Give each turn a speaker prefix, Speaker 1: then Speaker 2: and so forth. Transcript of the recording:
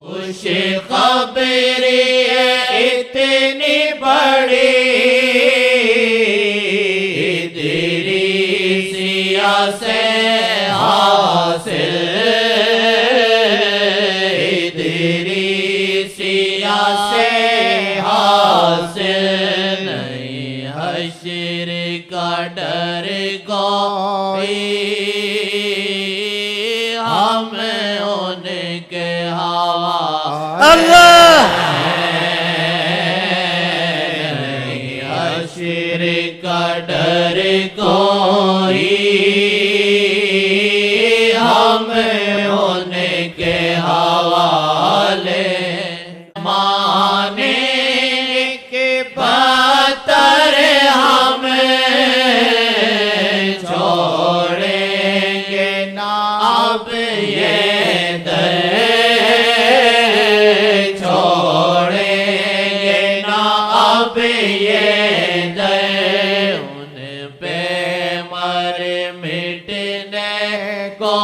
Speaker 1: खुशखबरी इतनी बड़ी इदरीसिया से हासिल, इदरीसिया से हासिल। नहीं हश्र का डर कोई, हम उनके
Speaker 2: अल्लाह
Speaker 1: हश्र का डर कोई, हम उनके हवाले। माने के बतर हम छोड़ेंगे ना अब ये को